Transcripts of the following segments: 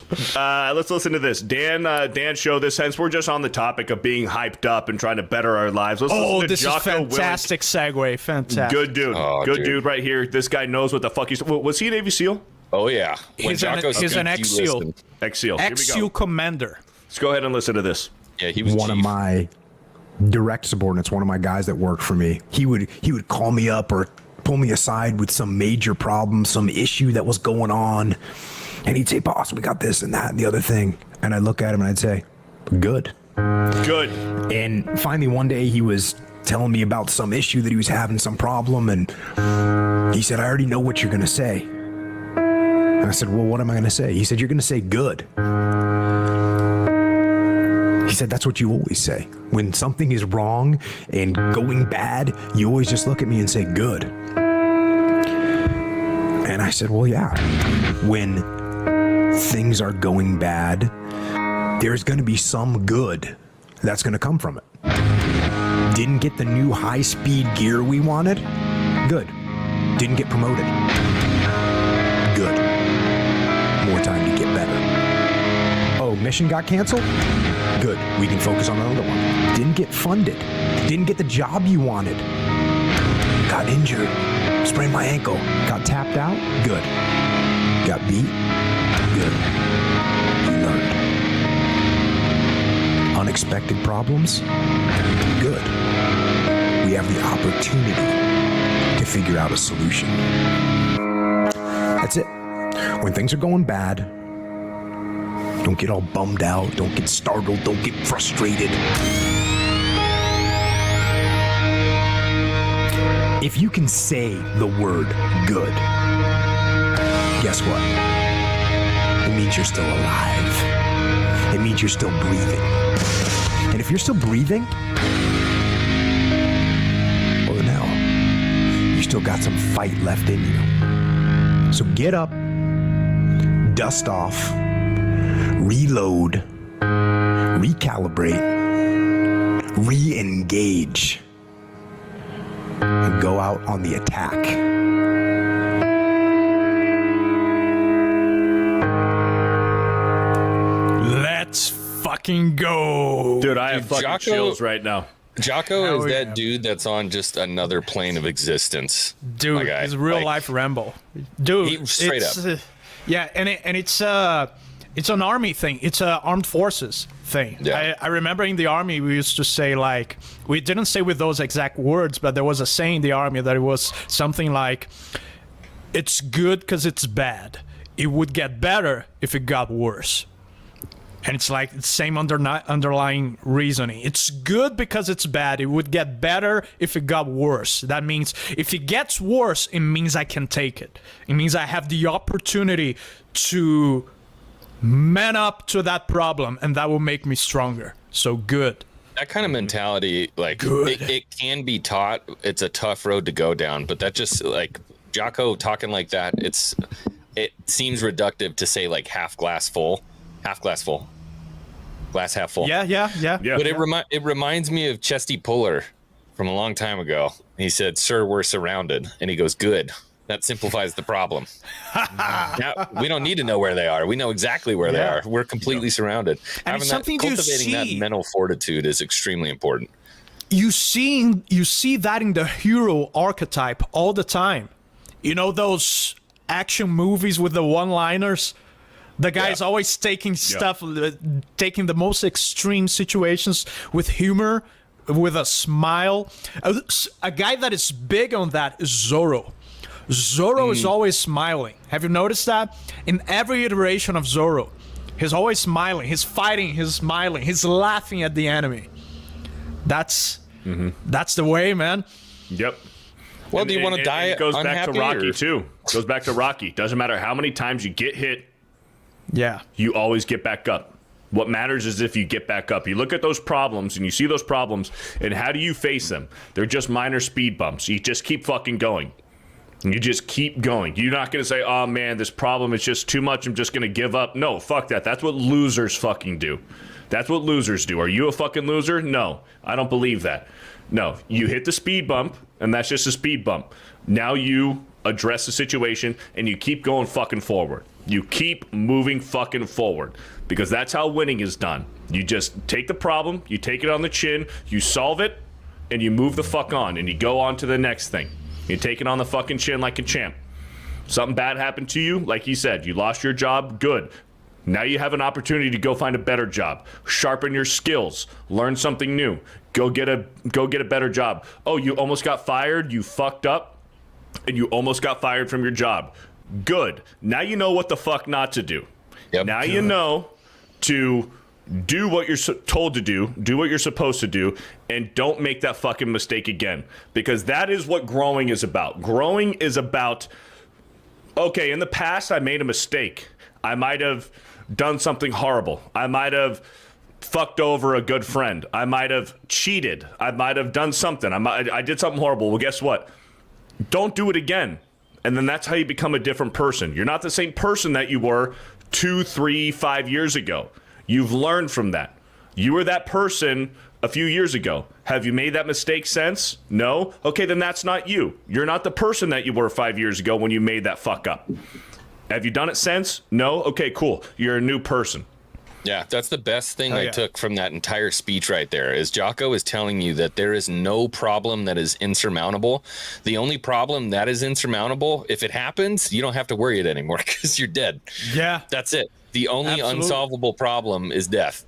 Let's listen to this. Dan show this, since we're just on the topic of being hyped up and trying to better our lives. Let's listen to this Jocko is fantastic Willink. segue. Fantastic. Good dude. Good dude right here. This guy knows what the fuck he's... Was he a Navy SEAL? Oh, yeah. He's an ex-SEAL. Ex-SEAL. Ex-SEAL commander. Let's go ahead and listen to this. Yeah, he was one chief. of my direct subordinates, one of my guys that worked for me. He would call me up or pull me aside with some major problem, some issue that was going on. And he'd say, boss, we got this and that and the other thing. And I'd look at him and I'd say, good. Good. And finally one day he was telling me about some issue that he was having, some problem. And he said, I already know what you're going to say. And I said, well, what am I going to say? He said, you're going to say good. He said, that's what you always say. When something is wrong and going bad, you always just look at me and say good. And I said, well, yeah. When things are going bad, there's going to be some good that's going to come from it. Didn't get the new high-speed gear we wanted? Good. Didn't get promoted? Good. More time to get better. Oh, mission got canceled? Good. We can focus on another one. Didn't get funded. Didn't get the job you wanted. Got injured. Sprained my ankle. Got tapped out? Good. Got beat? Good. You learned. Unexpected problems? Good. We have the opportunity to figure out a solution. That's it. When things are going bad, don't get all bummed out. Don't get startled. Don't get frustrated. If you can say the word good, guess what? It means you're still alive. It means you're still breathing. And if you're still breathing, well then hell, you still got some fight left in you. So get up, dust off, reload, recalibrate, re-engage, and go out on the attack. Let's fucking go. Dude, I have fucking chills right now. Jocko is that dude that's on just another plane of existence. Dude, he's a real life Rambo. Dude, straight up. Yeah, and it's an army thing. It's a armed forces thing. Yeah. I remember in the army we used to say, like, we didn't say with those exact words, but there was a saying in the army that it was something like, it's good because it's bad. It would get better if it got worse. And it's like the same underlying reasoning. It's good because it's bad. It would get better if it got worse. That means if it gets worse, it means I can take it. It means I have the opportunity to man up to that problem, and that will make me stronger. So good. That kind of mentality, like, it can be taught. It's a tough road to go down, but that just, like, Jocko talking like that, it seems reductive to say, like, glass half full. Yeah. But it reminds me of Chesty Puller from a long time ago. He said, "Sir, we're surrounded," and he goes, "Good. That simplifies the problem." Now, we don't need to know where they are. We know exactly where they are. We're completely surrounded. And Cultivating that mental fortitude is extremely important. You see that in the hero archetype all the time. You know those action movies with the one-liners? The guy's always taking stuff, taking the most extreme situations with humor, with a smile. A guy that is big on that is Zorro. Zorro is always smiling. Have you noticed that? In every iteration of Zorro, he's always smiling. He's fighting, he's smiling, he's laughing at the enemy. That's the way, man. Yep. Well, do you want to die it goes back to Rocky, or? too. Goes back to Rocky. Doesn't matter how many times you get hit, you always get back up. What matters is if you get back up. You look at those problems and you see those problems, and how do you face them? They're just minor speed bumps. You just keep fucking going. You just keep going. You're not going to say, oh, man, this problem is just too much. I'm just going to give up. No, fuck that. That's what losers fucking do. That's what losers do. Are you a fucking loser? No, I don't believe that. No, you hit the speed bump, and that's just a speed bump. Now you address the situation, and you keep going fucking forward. You keep moving fucking forward because that's how winning is done. You just take the problem, you take it on the chin, you solve it, and you move the fuck on, and you go on to the next thing. You take it on the fucking chin like a champ. Something bad happened to you, like he said, you lost your job, good. Now you have an opportunity to go find a better job, sharpen your skills, learn something new, go get a better job. Oh, you almost got fired, you fucked up, and you almost got fired from your job. Good. Now you know what the fuck not to do. Yep. Now you know to do what you're told to do what you're supposed to do, and don't make that fucking mistake again. Because that is what growing is about. Growing is about, okay, in the past I made a mistake. I might have done something horrible. I might have fucked over a good friend. I might have cheated. I might have done something. I did something horrible. Well, guess what? Don't do it again. And then that's how you become a different person. You're not the same person that you were 2, 3, 5 years ago. You've learned from that. You were that person a few years ago. Have you made that mistake since? No? Okay, then that's not you. You're not the person that you were 5 years ago when you made that fuck up. Have you done it since? No? Okay, cool. You're a new person. Yeah, that's the best thing I took from that entire speech right there is Jocko is telling you that there is no problem that is insurmountable. The only problem that is insurmountable, if it happens, you don't have to worry it anymore because you're dead. Yeah. That's it. The only unsolvable problem is death.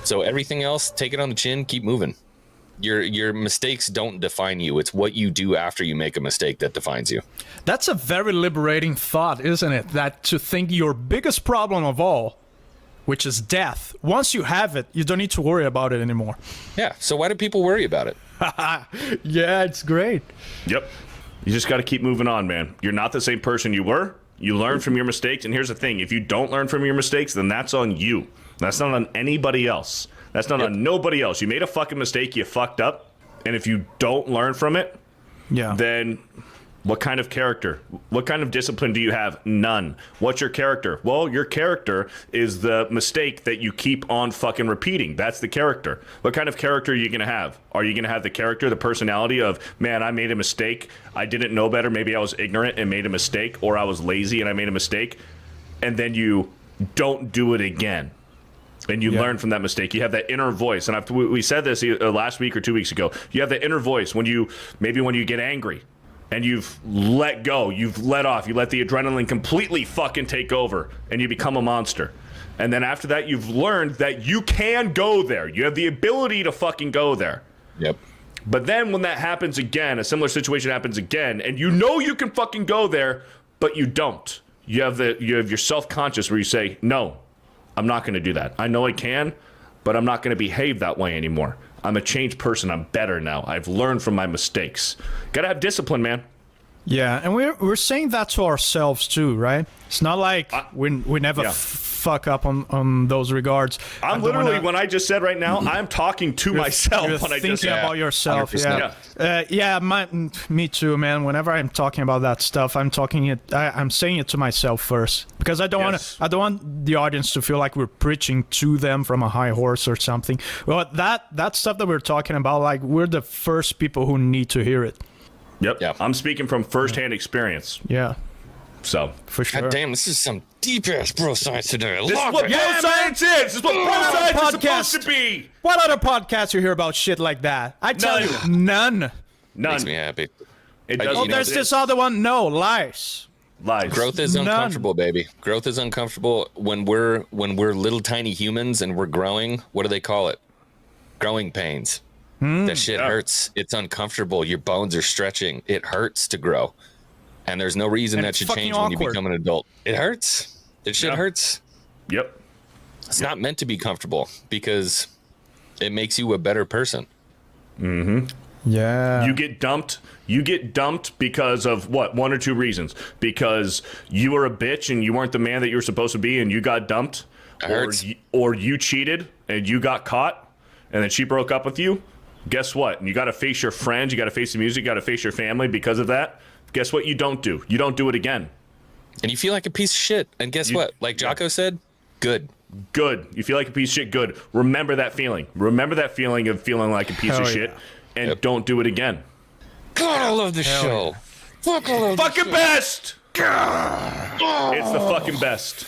So everything else, take it on the chin, keep moving. Your mistakes don't define you. It's what you do after you make a mistake that defines you. That's a very liberating thought, isn't it? That to think your biggest problem of all, which is death, once you have it, you don't need to worry about it anymore. Yeah, so why do people worry about it? Yeah, it's great. Yep. You just got to keep moving on, man. You're not the same person you were. You learn from your mistakes. And here's the thing. If you don't learn from your mistakes, then that's on you. That's not on anybody else. That's not on nobody else. You made a fucking mistake. You fucked up. And if you don't learn from it, then what kind of character? What kind of discipline do you have? None. What's your character? Well, your character is the mistake that you keep on fucking repeating. That's the character. What kind of character are you going to have? Are you going to have the character, the personality of, man, I made a mistake. I didn't know better. Maybe I was ignorant and made a mistake, or I was lazy and I made a mistake. And then you don't do it again. And you learn from that mistake. You have that inner voice. And we said this last week or 2 weeks ago. You have that inner voice when you get angry and you've let go, you've let off, you let the adrenaline completely fucking take over and you become a monster. And then after that, you've learned that you can go there. You have the ability to fucking go there. Yep. But then when that happens again, a similar situation happens again, and you know you can fucking go there, but you don't. You have your self-conscious where you say, no, I'm not going to do that. I know I can, but I'm not going to behave that way anymore. I'm a changed person. I'm better now. I've learned from my mistakes. Got to have discipline, man. Yeah, and we're saying that to ourselves too, right? It's not like we never fuck up on those regards. I'm literally, when I just said right now, I'm talking to myself. You're when I thinking just about yourself. 100%. Me too, man. Whenever I'm talking about that stuff, I'm saying it to myself first because I don't want the audience to feel like we're preaching to them from a high horse or something. Well, that stuff that we're talking about, like we're the first people who need to hear it. Yep. Yeah. I'm speaking from firsthand experience. Yeah. So for sure. God damn, this is some deep ass bro science today. This is what bro science is. This is what bro science is supposed to be. What other podcasts you hear about shit like that? I tell you, none. Makes me happy. There's this other one. No, lies. Growth is uncomfortable, baby. Growth is uncomfortable when we're little tiny humans and we're growing. What do they call it? Growing pains. That shit hurts. It's uncomfortable. Your bones are stretching. It hurts to grow. And there's no reason that should change when you become an adult. It hurts. It shit hurts. Yep. It's not meant to be comfortable because it makes you a better person. Mm-hmm. Yeah. You get dumped. You get dumped because of what? One or two reasons. Because you were a bitch and you weren't the man that you were supposed to be and you got dumped. Or you cheated and you got caught and then she broke up with you. Guess what? You got to face your friends. You got to face the music. You got to face your family because of that. Guess what you don't do? You don't do it again. And you feel like a piece of shit. And guess what? Like Jocko said, good. Good. You feel like a piece of shit. Good. Remember that feeling. Remember that feeling of feeling like a piece of shit. And don't do it again. God, I love this show. Fucking best. It's the fucking best.